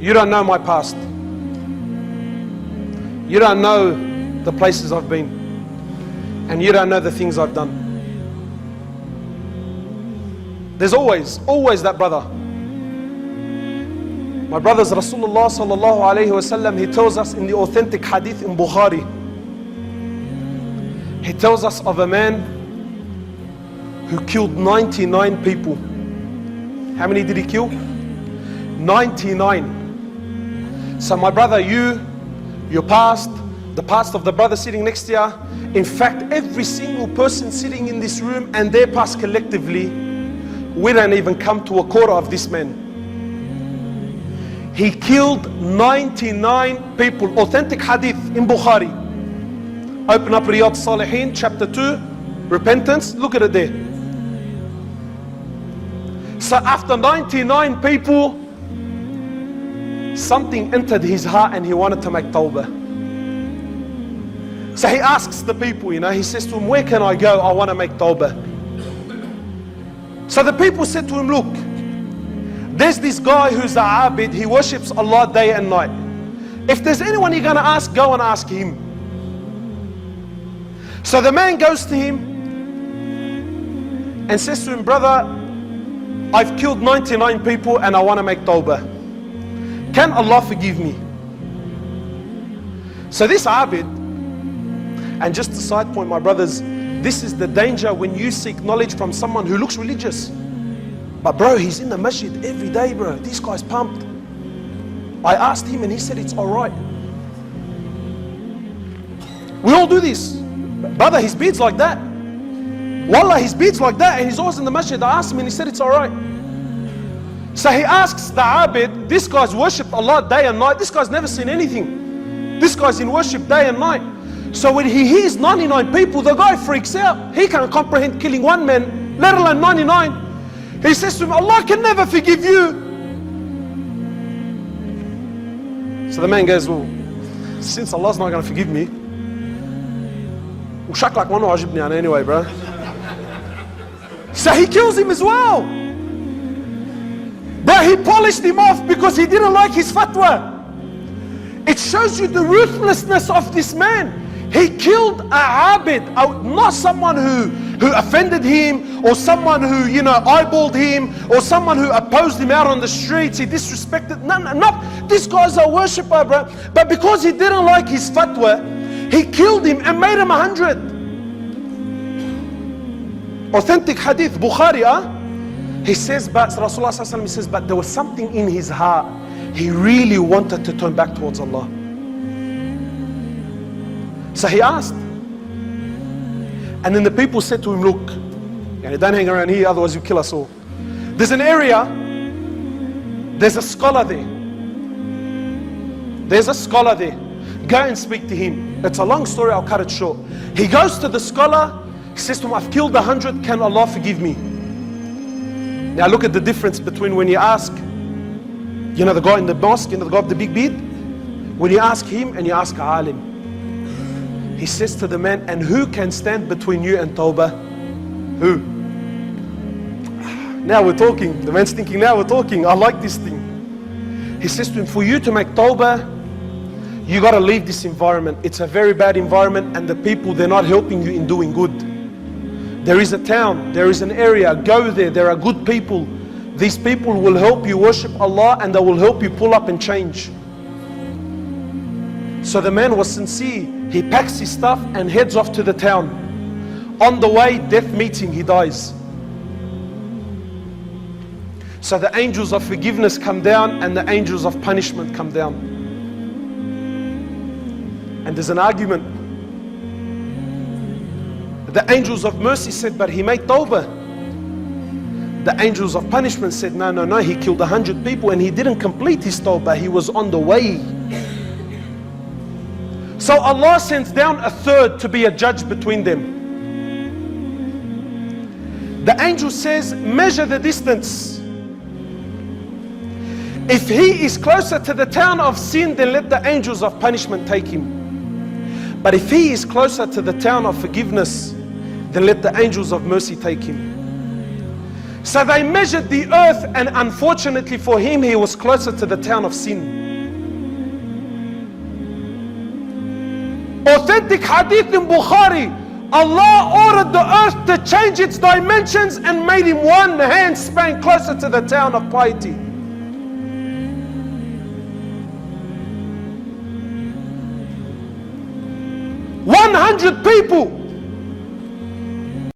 You don't know my past. You don't know the places I've been. And you don't know the things I've done. There's always that brother. My brothers, Rasulullah sallallahu alayhi wasallam, he tells us in the authentic hadith in Bukhari, he tells us of a man who killed 99 people. How many did he kill? 99. So my brother, your past, the past of the brother sitting next to you, in fact, every single person sitting in this room and their past collectively, we don't even come to a quarter of this man. He killed 99 people. Authentic hadith in Bukhari. Open up Riyadh Salihin, chapter 2, repentance. Look at it there. So after 99 people, something entered his heart and he wanted to make tawbah. So he asks the people, he says to them, where can I go? I want to make tawbah. So the people said to him, look, there's this guy who's a abid, he worships Allah day and night. If there's anyone you're going to ask, go and ask him. So the man goes to him and says to him, brother, I've killed 99 people and I want to make tawbah. Can Allah forgive me? So this abid, and just a side point, my brothers, this is the danger when you seek knowledge from someone who looks religious. But bro, he's in the masjid every day, bro. This guy's pumped. I asked him and he said it's alright. We all do this. Brother, his beard's like that. Wallah, his beard's like that and he's always in the masjid. I asked him and he said it's alright. So he asks the abid, this guy's worshipped Allah day and night. This guy's never seen anything. This guy's in worship day and night. So when he hears 99 people, the guy freaks out. He can't comprehend killing one man, let alone 99. He says to him, Allah can never forgive you. So the man goes, well, since Allah's not going to forgive me, anyway, bro. So he kills him as well. But he polished him off because he didn't like his fatwa. It shows you the ruthlessness of this man. He killed a abid, not someone who offended him, or someone who, eyeballed him, or someone who opposed him out on the streets. He disrespected, no, this guy's a worshipper, bro. But because he didn't like his fatwa, he killed him and made him 100. Authentic hadith, Bukhari, he says, but Rasulullah says, but there was something in his heart. He really wanted to turn back towards Allah. So he asked. And then the people said to him, look, don't hang around here, otherwise you kill us all. There's an area, there's a scholar there. There's a scholar there. Go and speak to him. It's a long story, I'll cut it short. He goes to the scholar, he says to him, I've killed 100, can Allah forgive me? Now look at the difference between when you ask, the guy in the mosque, the guy with the big beard, when you ask him and you ask a alim. He says to the man, and who can stand between you and tawbah? Who? Now we're talking. The man's thinking, now we're talking. I like this thing. He says to him, for you to make tawbah, you got to leave this environment. It's a very bad environment and the people, they're not helping you in doing good. There is a town, there is an area, go there, there are good people. These people will help you worship Allah and they will help you pull up and change. So the man was sincere. He packs his stuff and heads off to the town. On the way, death meets him, he dies. So the angels of forgiveness come down and the angels of punishment come down. And there's an argument. The angels of mercy said, but he made tawbah. The angels of punishment said, no, he killed 100 people and he didn't complete his tawbah, he was on the way. So Allah sends down a third to be a judge between them. The angel says, measure the distance. If he is closer to the town of sin, then let the angels of punishment take him. But if he is closer to the town of forgiveness, then let the angels of mercy take him. So they measured the earth, and unfortunately for him, he was closer to the town of sin. Authentic hadith in Bukhari, Allah ordered the earth to change its dimensions and made him one hand span closer to the town of piety. 100 people